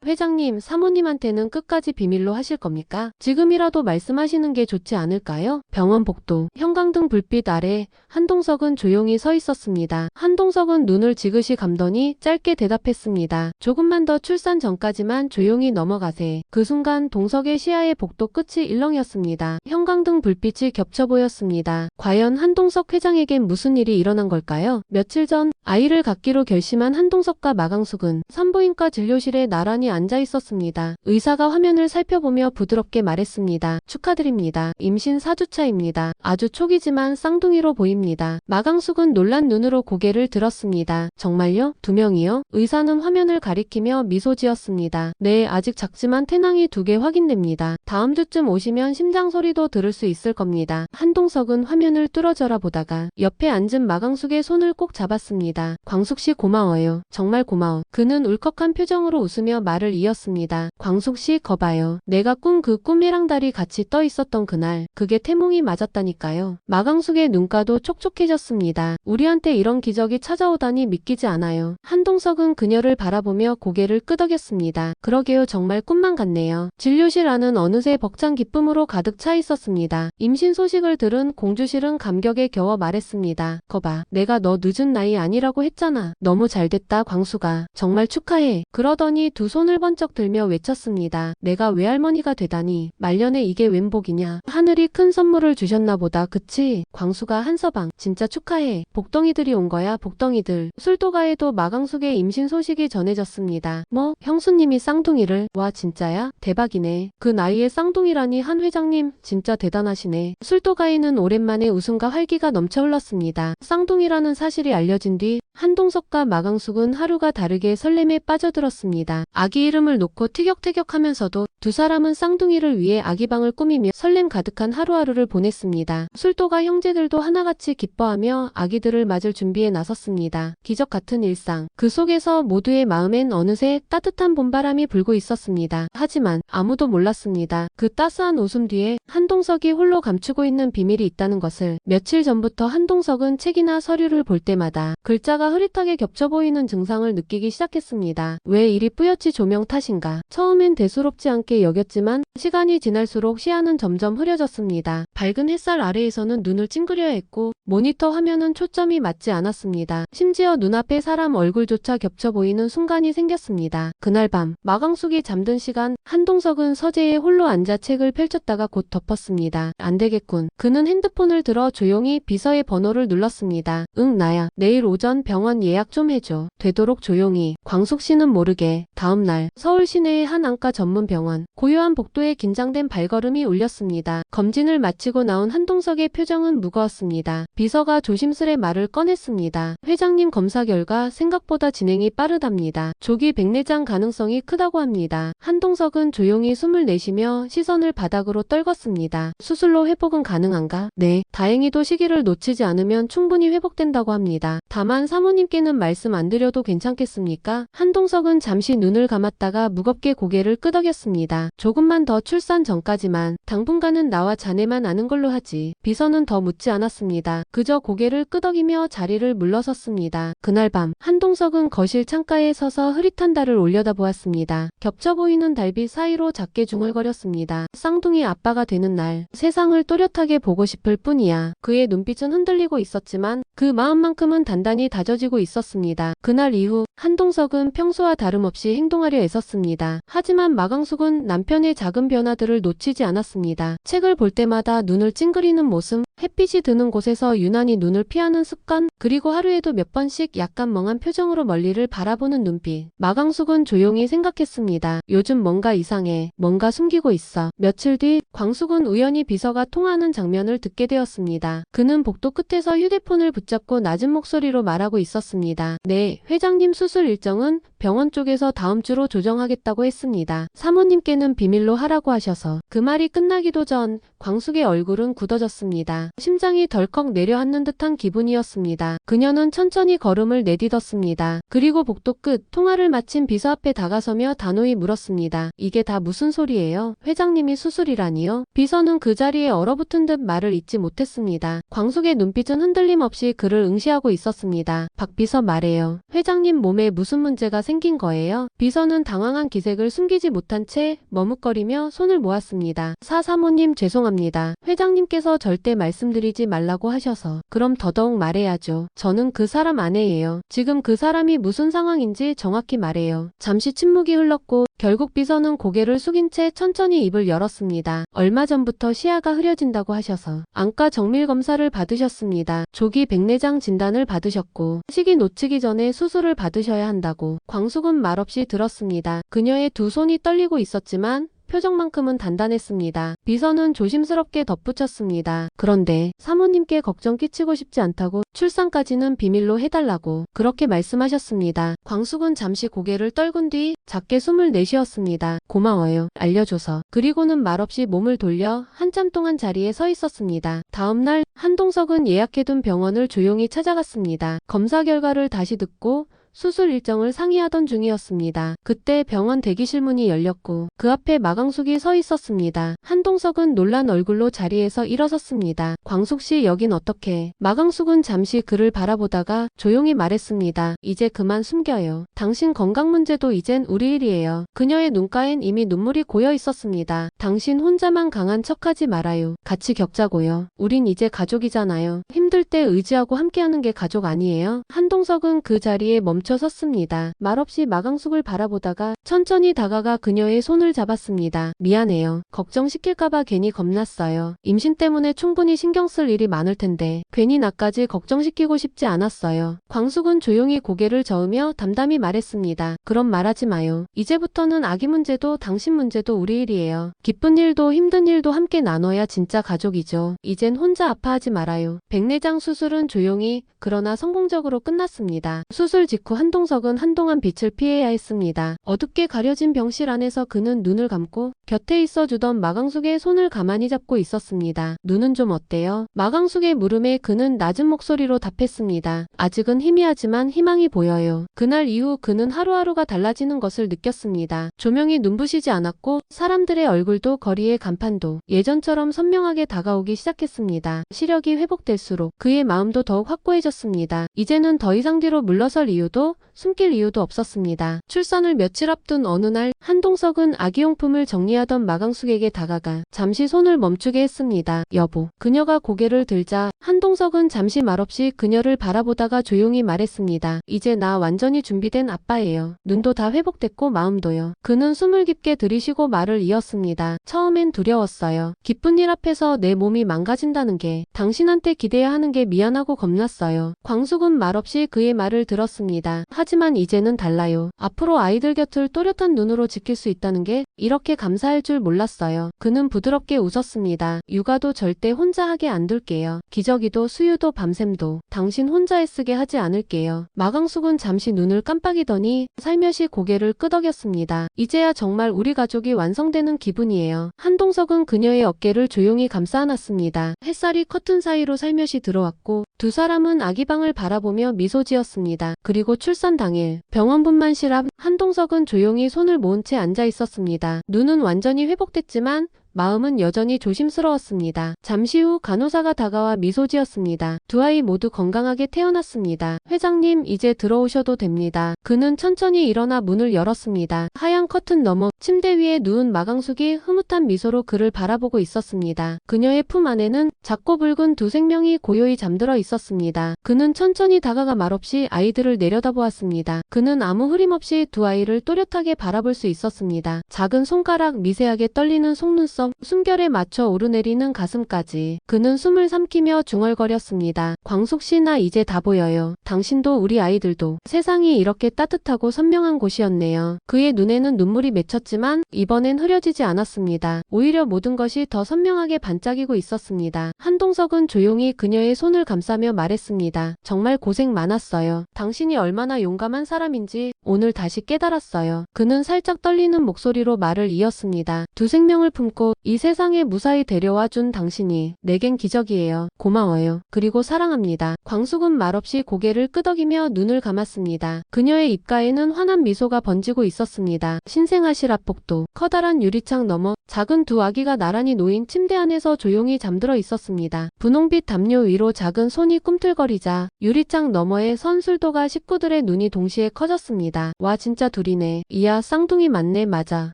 회장님, 사모님한테는 끝까지 비밀로 하실 겁니까? 지금이라도 말씀하시는 게 좋지 않을까요? 병원 복도, 형광등 불빛 아래 한동석은 조용히 서 있었습니다. 한동석은 눈을 지그시 감더니 짧게 대답했습니다. 조금만 더 출산 전까지만 조용히 넘어가세. 그 순간 동석의 시야의 복도 끝이 일렁였습니다. 형광등 불빛이 겹쳐 보였습니다. 과연 한동석 회장에겐 무슨 일이 일어난 걸까요? 며칠 전 아이를 갖기로 결심한 한동석과 마강숙은 산부인과 진료실에 나란히 앉아 있었습니다. 의사가 화면을 살펴보며 부드럽게 말했습니다. 축하드립니다. 임신 4주차입니다. 아주 초기지만 쌍둥이로 보입니다. 마강숙은 놀란 눈으로 고개를 들었습니다. 정말요? 2명이요? 의사는 화면을 가리키며 미소 지었습니다. 네, 아직 작지만 태낭이 2개 확인됩니다. 다음 주쯤 오시면 심장 소리도 들을 수 있을 겁니다. 한동석은 화면을 뚫어져라 보다가 옆에 앉은 마강숙의 손을 꼭 잡았습니다. 광숙씨 고마워요. 정말 고마워. 그는 울컥한 표정으로 웃으며 말을 이었습니다. 광숙씨 거봐요. 내가 꾼 그 꿈이랑 달이 같이 떠 있었던 그날, 그게 태몽이 맞았다니까요. 마강숙의 눈가도 촉촉해졌습니다. 우리한테 이런 기적이 찾아오다니 믿기지 않아요. 한동석은 그녀를 바라보며 고개를 끄덕였습니다. 그러게요, 정말 꿈만 같네요. 진료실 안은 어느새 벅찬 기쁨으로 가득 차 있었습니다. 임신 소식을 들은 공주실은 감격에 겨워 말했습니다. 거봐, 내가 너 늦은 나이 아니라고 했잖아. 너무 잘됐다, 광수가. 정말 축하해. 그러더니 두 손을 번쩍 들며 외쳤습니다. 내가 외할머니가 되다니. 말년에 이게 웬 복이냐. 하늘이 큰 선물을 주셨나 보다. 그치? 광수가 한서방. 진짜 축하해. 복덩이들이 온 거야, 복덩이들. 술도가에도 마강숙의 임신 소식이 전해졌습니다. 뭐? 형수님이 쌍둥이를? 와, 진짜야? 대박이네. 그 나이에 쌍둥이라니. 한 회장님 진짜 대단하시네. 술도가에는 오랜만에 웃음과 활기가 넘쳐 흘렀습니다. 쌍둥이라는 사실이 알려진 뒤 한동석과 마강숙은 하루가 다르게 설렘에 빠져들었습니다. 아기 이름을 놓고 티격태격하면서도 두 사람은 쌍둥이를 위해 아기방을 꾸미며 설렘 가득한 하루하루를 보냈습니다. 술도가 형제들도 하나같이 기뻐하며 아기들을 맞을 준비에 나섰습니다. 기적 같은 일상. 그 속에서 모두의 마음엔 어느새 따뜻한 봄바람이 불고 있었습니다. 하지만 아무도 몰랐습니다. 그 따스한 웃음 뒤에 한동석이 홀로 감추고 있는 비밀이 있다는 것을. 며칠 전부터 한동석은 책이나 서류를 볼 때마다 글자가 흐릿하게 겹쳐 보이는 증상을 느끼기 시작했습니다. 왜 이리 뿌옇지 조명 탓인가? 처음엔 대수롭지 않게 여겼지만 시간이 지날수록 시야는 점점 흐려졌습니다. 밝은 햇살 아래에서는 눈을 찡그려야 했고 모니터 화면은 초점이 맞지 않았습니다. 심지어 눈앞에 사람 얼굴조차 겹쳐 보이는 순간이 생겼습니다. 그날 밤 마강숙이 잠든 시간 한동석은 서재에 홀로 앉아 책을 펼쳤다가 곧 덮었습니다. 안 되겠군. 그는 핸드폰을 들어 조용히 비서의 번호를 눌렀습니다. 응, 나야. 내일 오전 병원 예약 좀 해줘. 되도록 조용히. 광숙 씨는 모르게. 다음 날 서울 시내의 한 안과 전문 병원. 고요한 복도에 긴장된 발걸음이 울렸습니다. 검진을 마치고 나온 한동석의 표정은 무거웠습니다. 비서가 조심스레 말을 꺼냈습니다. 회장님 검사 결과 생각보다 진행이 빠르답니다. 조기 백내장 가능성이 크다고 합니다. 한동석은 조용히 숨을 내쉬며 시선을 바닥으로 떨궜습니다. 수술로 회복은 가능한가? 네. 다행히도 시기를 놓치지 않으면 충분히 회복된다고 합니다. 다만 사모님께는 말씀 안 드려도 괜찮겠습니까? 한동석은 잠시 눈을 감았다가 무겁게 고개를 끄덕였습니다. 조금만 더 출산 전까지만. 당분간은 나와 자네만 아는 걸로 하지. 비서는 더 묻지 않았습니다. 그저 고개를 끄덕이며 자리를 물러섰습니다. 그날 밤 한동석은 거실 창가에 서서 흐릿한 달을 올려다보았습니다. 겹쳐 보이는 달빛 사이로 작게 중얼거렸습니다. 쌍둥이 아빠가 되는 날 세상을 또렷하게 보고 싶을 뿐이야. 그의 눈빛은 흔들리고 있었지만 그 마음만큼은 단단히 다져지고 있었습니다. 그날 이후 한동석은 평소와 다름없이 행동하려 애썼습니다. 하지만 마강숙은 남편의 작은 변화들을 놓치지 않았습니다. 책을 볼 때마다 눈을 찡그리는 모습, 햇빛이 드는 곳에서 유난히 눈을 피하는 습관, 그리고 하루에도 몇 번씩 약간 멍한 표정으로 멀리를 바라보는 눈빛. 마강숙은 조용히 생각했습니다. 요즘 뭔가 이상해. 뭔가 숨기고 있어. 며칠 뒤 광숙은 우연히 비서가 통화하는 장면을 듣게 되었습니다. 그는 복도 끝에서 휴대폰을 붙잡고 낮은 목소리로 말하고 있었습니다. 네, 회장님 수술 일정은 병원 쪽에서 다음 주로 조정하겠다고 했습니다. 사모님께는 비밀로 하라고 하셔서. 그 말이 끝나기도 전 광숙의 얼굴은 굳어졌습니다. 심장이 덜컥 내려앉는 듯한 기분이었습니다. 그녀는 천천히 걸음을 내딛었습니다. 그리고 복도 끝 통화를 마친 비서 앞에 다가서며 단호히 물었습니다. 이게 다 무슨 소리예요? 회장님이 수술이라니요? 비서는 그 자리에 얼어붙은 듯 말을 잇지 못했습니다. 광숙의 눈빛은 흔들림 없이 그를 응시하고 있었습니다. 박 비서 말해요. 회장님 몸에 무슨 문제가 생긴 거예요? 비서는 당황한 기색을 숨기지 못한 채 머뭇거리며 손을 모았습니다. 사모님 죄송합니다. 회장님께서 절대 말씀드리지 말라고 하셔서. 그럼 더더욱 말해야죠. 저는 그 사람 아내예요. 지금 그 사람이 무슨 상황인지 정확히 말해요. 잠시 침묵이 흘렀고 결국 비서는 고개를 숙인 채 천천히 입을 열었습니다. 얼마 전부터 시야가 흐려진다고 하셔서 안과 정밀 검사를 받으셨습니다. 조기 백내장 진단을 받으셨고 시기 놓치기 전에 수술을 받으셔야 한다고. 광숙은 말없이 들었습니다. 그녀의 두 손이 떨리고 있었지만 표정만큼은 단단했습니다. 비서는 조심스럽게 덧붙였습니다. 그런데 사모님께 걱정 끼치고 싶지 않다고 출산까지는 비밀로 해달라고 그렇게 말씀하셨습니다. 광숙은 잠시 고개를 떨군 뒤 작게 숨을 내쉬었습니다. 고마워요. 알려줘서. 그리고는 말없이 몸을 돌려 한참 동안 자리에 서 있었습니다. 다음날 한동석은 예약해둔 병원을 조용히 찾아갔습니다. 검사 결과를 다시 듣고 수술 일정을 상의하던 중이었습니다. 그때 병원 대기실 문이 열렸고 그 앞에 마광숙이 서 있었습니다. 한동석은 놀란 얼굴로 자리에서 일어섰습니다. 광숙씨 여긴 어떻게? 마광숙은 잠시 그를 바라보다가 조용히 말했습니다. 이제 그만 숨겨요. 당신 건강 문제도 이젠 우리 일이에요. 그녀의 눈가엔 이미 눈물이 고여 있었습니다. 당신 혼자만 강한 척하지 말아요. 같이 겪자고요. 우린 이제 가족이잖아요. 힘들 때 의지하고 함께하는 게 가족 아니에요? 한동석은 그 자리에 멈춰 섰습니다. 말없이 마광숙을 바라보다가 천천히 다가가 그녀의 손을 잡았습니다. 미안해요. 걱정시킬까봐 괜히 겁났어요. 임신 때문에 충분히 신경 쓸 일이 많을 텐데 괜히 나까지 걱정시키고 싶지 않았어요. 광숙은 조용히 고개를 저으며 담담히 말했습니다. 그럼 말하지 마요. 이제부터는 아기 문제도 당신 문제도 우리 일이에요. 기쁜 일도 힘든 일도 함께 나눠야 진짜 가족이죠. 이젠 혼자 아파하지 말아요. 백내장 수술은 조용히 그러나 성공적으로 끝났습니다. 수술 직후 한동석은 한동안 빛을 피해야 했습니다. 어둡게 가려진 병실 안에서 그는 눈을 감고 곁에 있어주던 마광숙의 손을 가만히 잡고 있었습니다. 눈은 좀 어때요? 마광숙의 물음에 그는 낮은 목소리로 답했습니다. 아직은 희미하지만 희망이 보여요. 그날 이후 그는 하루하루가 달라지는 것을 느꼈습니다. 조명이 눈부시지 않았고 사람들의 얼굴도 거리의 간판도 예전처럼 선명하게 다가오기 시작했습니다. 시력이 회복될수록 그의 마음도 더욱 확고해졌습니다. 이제는 더 이상 뒤로 물러설 이유도 숨길 이유도 없었습니다. 출산을 며칠 앞둔 어느 날 한동석은 아기용품을 정리하던 마광숙에게 다가가 잠시 손을 멈추게 했습니다. 여보. 그녀가 고개를 들자 한동석은 잠시 말없이 그녀를 바라보다가 조용히 말했습니다. 이제 나 완전히 준비된 아빠예요. 눈도 다 회복됐고 마음도요. 그는 숨을 깊게 들이쉬고 말을 이었습니다. 처음엔 두려웠어요. 기쁜 일 앞에서 내 몸이 망가진다는 게 당신한테 기대야 하는 게 미안하고 겁났어요. 광숙은 말없이 그의 말을 들었습니다. 하지만 이제는 달라요. 앞으로 아이들 곁을 또렷한 눈으로 지킬 수 있다는 게 이렇게 감사할 줄 몰랐어요. 그는 부드럽게 웃었습니다. 육아도 절대 혼자 하게 안 둘게요. 기저귀도 수유도 밤샘도 당신 혼자 애쓰게 하지 않을게요. 마광숙은 잠시 눈을 깜빡이더니 살며시 고개를 끄덕였습니다. 이제야 정말 우리 가족이 완성되는 기분이에요. 한동석은 그녀의 어깨를 조용히 감싸 안았습니다. 햇살이 커튼 사이로 살며시 들어왔고 두 사람은 아기방을 바라보며 미소 지었습니다. 그리고 출산 당일 병원분만실 앞 한동석은 조용히 손을 모은 채 앉아 있었습니다. 눈은 완전히 회복됐지만 마음은 여전히 조심스러웠습니다. 잠시 후 간호사가 다가와 미소 지었습니다. 두 아이 모두 건강하게 태어났습니다. 회장님 이제 들어오셔도 됩니다. 그는 천천히 일어나 문을 열었습니다. 하얀 커튼 너머 침대 위에 누운 마광숙이 흐뭇한 미소로 그를 바라보고 있었습니다. 그녀의 품 안에는 작고 붉은 두 생명이 고요히 잠들어 있었습니다. 그는 천천히 다가가 말없이 아이들을 내려다보았습니다. 그는 아무 흐림 없이 두 아이를 또렷하게 바라볼 수 있었습니다. 작은 손가락, 미세하게 떨리는 속눈썹, 숨결에 맞춰 오르내리는 가슴까지. 그는 숨을 삼키며 중얼거렸습니다. 광숙씨 나 이제 다 보여요. 당신도 우리 아이들도. 세상이 이렇게 따뜻하고 선명한 곳이었네요. 그의 눈에는 눈물이 맺혔지만 이번엔 흐려지지 않았습니다. 오히려 모든 것이 더 선명하게 반짝이고 있었습니다. 한동석은 조용히 그녀의 손을 감싸며 말했습니다. 정말 고생 많았어요. 당신이 얼마나 용감한 사람인지 오늘 다시 깨달았어요. 그는 살짝 떨리는 목소리로 목소리로 말을 이었습니다. 두 생명을 품고 이 세상에 무사히 데려와 준 당신이 내겐 기적이에요. 고마워요. 그리고 사랑합니다. 광숙은 말없이 고개를 끄덕이며 눈을 감았습니다. 그녀의 입가에는 환한 미소가 번지고 있었습니다. 신생아실 앞복도 커다란 유리창 너머 작은 두 아기가 나란히 놓인 침대 안에서 조용히 잠들어 있었습니다. 분홍빛 담요 위로 작은 손이 꿈틀거리자 유리창 너머에 선 술도가 식구들의 눈이 동시에 커졌습니다. 와 진짜 둘이네. 이야 쌍둥이 맞네. 맞아.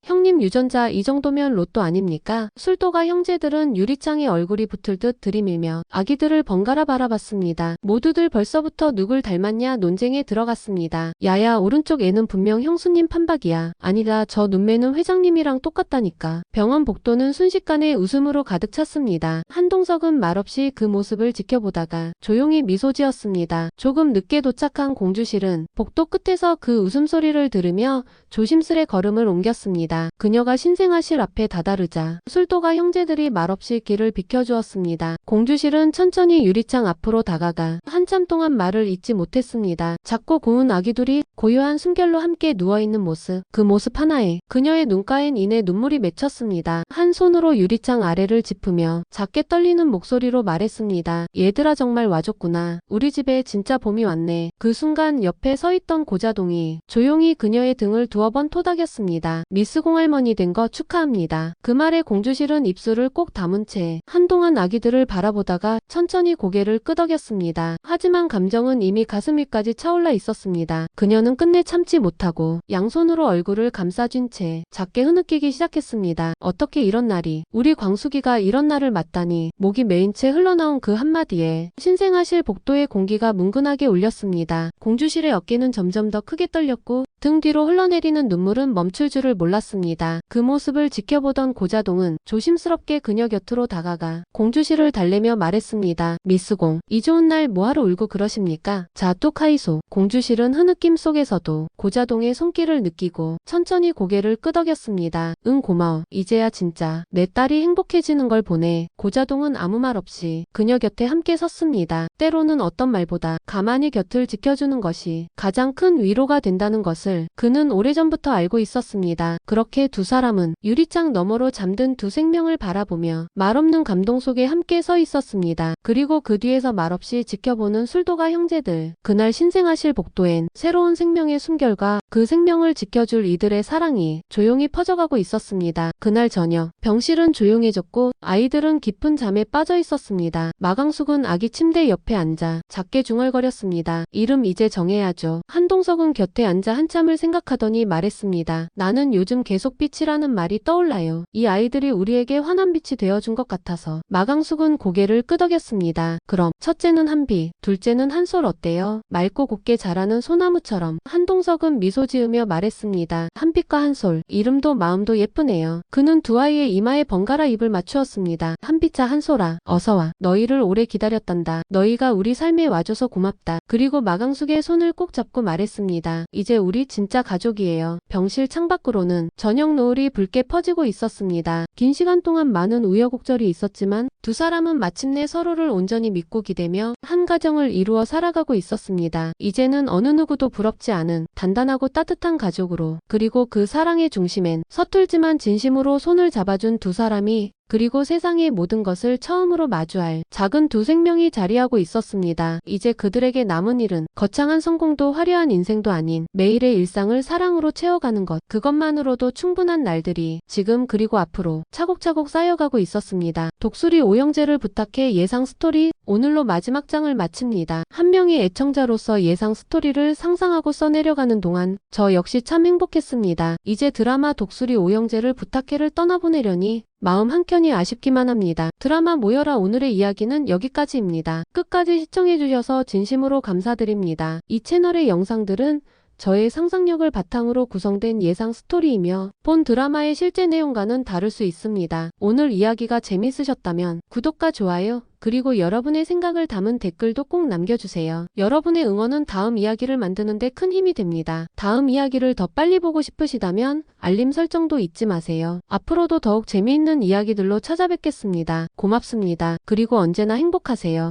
형님 유전자 이 정도면 로또 아닙니까? 술도가 형제들은 유리창에 얼굴이 붙을 듯 들이밀며 아기들을 번갈아 바라봤습니다. 모두들 벌써부터 누굴 닮았냐 논쟁에 들어갔습니다. 야야 오른쪽 애는 분명 형수님 판박이야. 아니다 저 눈매는 회장님이랑 똑같다니까. 병원 복도는 순식간에 웃음으로 가득 찼습니다. 한동석은 말없이 그 모습을 지켜보다가 조용히 미소 지었습니다. 조금 늦게 도착한 공주실은 복도 끝에서 그 웃음소리를 들으며 조심스레 걸음을 옮겼습니다. 그녀가 신생아실 앞에 다다르자 술도가 형제들이 말없이 길을 비켜주었습니다. 공주실은 천천히 유리창 앞으로 다가가 한참 동안 말을 잇지 못했습니다. 작고 고운 아기들이 고요한 숨결로 함께 누워있는 모습. 그 모습 하나에 그녀의 눈가엔 이내 눈물이 맺혔습니다. 한 손으로 유리창 아래를 짚으며 작게 떨리는 목소리로 말했습니다. 얘들아 정말 와줬구나. 우리 집에 진짜 봄이 왔네. 그 순간 옆에 서있던 고자동이 조용히 그녀의 등을 두어 번 토닥였습니다. 미스 공할머니 된 거 축하합니다. 그 말에 공주실은 입술을 꼭 다문 채 한동안 아기들을 바라보다가 천천히 고개를 끄덕였습니다. 하지만 감정은 이미 가슴 위까지 차올라 있었습니다. 그녀는 끝내 참지 못하고 양손으로 얼굴을 감싸쥔 채 작게 흐느끼기 시작했습니다. 어떻게 이런 날이 우리 광숙이가 이런 날을 맞다니. 목이 메인 채 흘러나온 그 한마디에 신생아실 복도의 공기가 뭉근하게 울렸습니다. 공주실의 어깨는 점점 더 크게 떨렸고 등 뒤로 흘러내리는 눈물은 멈출 줄을 몰랐습니다. 그 모습을 지켜보던 고자동은 조심스럽게 그녀 곁으로 다가가 공주실을 달래며 말했습니다. 미스공, 이 좋은 날 뭐하러 울고 그러십니까? 자 뚝하이소. 공주실은 흐느낌 속에서도 고자동의 손길을 느끼고 천천히 고개를 끄덕였습니다. 응 고마워. 이제야 진짜 내 딸이 행복해지는 걸 보네. 고자동은 아무 말 없이 그녀 곁에 함께 섰습니다. 때로는 어떤 말보다 가만히 곁을 지켜주는 것이 가장 큰 위로가 된다는 것을 그는 오래전부터 알고 있었습니다. 그렇게 두 사람은 유리창 너머로 잠든 두 생명을 바라보며 말없는 감동 속에 함께 서 있었습니다. 그리고 그 뒤에서 말없이 지켜보는 술도가 형제들. 그날 신생아실 복도엔 새로운 생명의 숨결과 그 생명을 지켜줄 이들의 사랑이 조용히 퍼져가고 있었습니다. 그날 저녁 병실은 조용해졌고 아이들은 깊은 잠에 빠져 있었습니다. 마강숙은 아기 침대 옆에 앉아 작게 중얼거렸습니다. 이름 이제 정해야죠. 한동석은 곁에 앉아 한참을 생각하더니 말했습니다. 나는 요즘 계속 빛이라는 말이 떠올라요. 이 아이들이 우리에게 환한 빛이 되어준 것 같아서. 마강숙은 고개를 끄덕였습니다. 그럼 첫째는 한빛, 둘째는 한솔 어때요? 맑고 곱게 자라는 소나무처럼. 한동석은 미소 지으며 말했습니다. 한빛과 한솔, 이름도 마음도 예쁘네요. 그는 두 아이의 이마에 번갈아 입을 맞추었습니다. 한빛아 한솔아, 어서와. 너희를 오래 기다렸단다. 너희가 우리 삶에 와줘서 고맙다. 그리고 마강숙의 손을 꼭 잡고 말했습니다. 이제 우리 진짜 가족이에요. 병실 창밖으로는 저녁 노을이 붉게 퍼지고 있었습니다. 긴 시간 동안 많은 우여곡절이 있었지만 두 사람은 마침내 서로를 온전히 믿고 기대며 한 가정을 이루어 살아가고 있었습니다. 이제는 어느 누구도 부럽지 않은 단단하고 따뜻한 가족으로. 그리고 그 사랑의 중심엔 서툴지만 진심으로 손을 잡아준 두 사람이 그리고 세상의 모든 것을 처음으로 마주할 작은 두 생명이 자리하고 있었습니다. 이제 그들에게 남은 일은 거창한 성공도 화려한 인생도 아닌 매일의 일상을 사랑으로 채워가는 것. 그것만으로도 충분한 날들이 지금 그리고 앞으로 차곡차곡 쌓여가고 있었습니다. 독수리 오영재를 부탁해 예상 스토리 오늘로 마지막 장을 마칩니다. 한 명의 애청자로서 예상 스토리를 상상하고 써내려가는 동안 저 역시 참 행복했습니다. 이제 드라마 독수리 오영재를 부탁해를 떠나보내려니 마음 한켠이 아쉽기만 합니다. 드라마 모여라 오늘의 이야기는 여기까지입니다. 끝까지 시청해주셔서 진심으로 감사드립니다. 이 채널의 영상들은 저의 상상력을 바탕으로 구성된 예상 스토리이며 본 드라마의 실제 내용과는 다를 수 있습니다. 오늘 이야기가 재밌으셨다면 구독과 좋아요 그리고 여러분의 생각을 담은 댓글도 꼭 남겨주세요. 여러분의 응원은 다음 이야기를 만드는 데 큰 힘이 됩니다. 다음 이야기를 더 빨리 보고 싶으시다면 알림 설정도 잊지 마세요. 앞으로도 더욱 재미있는 이야기들로 찾아뵙겠습니다. 고맙습니다. 그리고 언제나 행복하세요.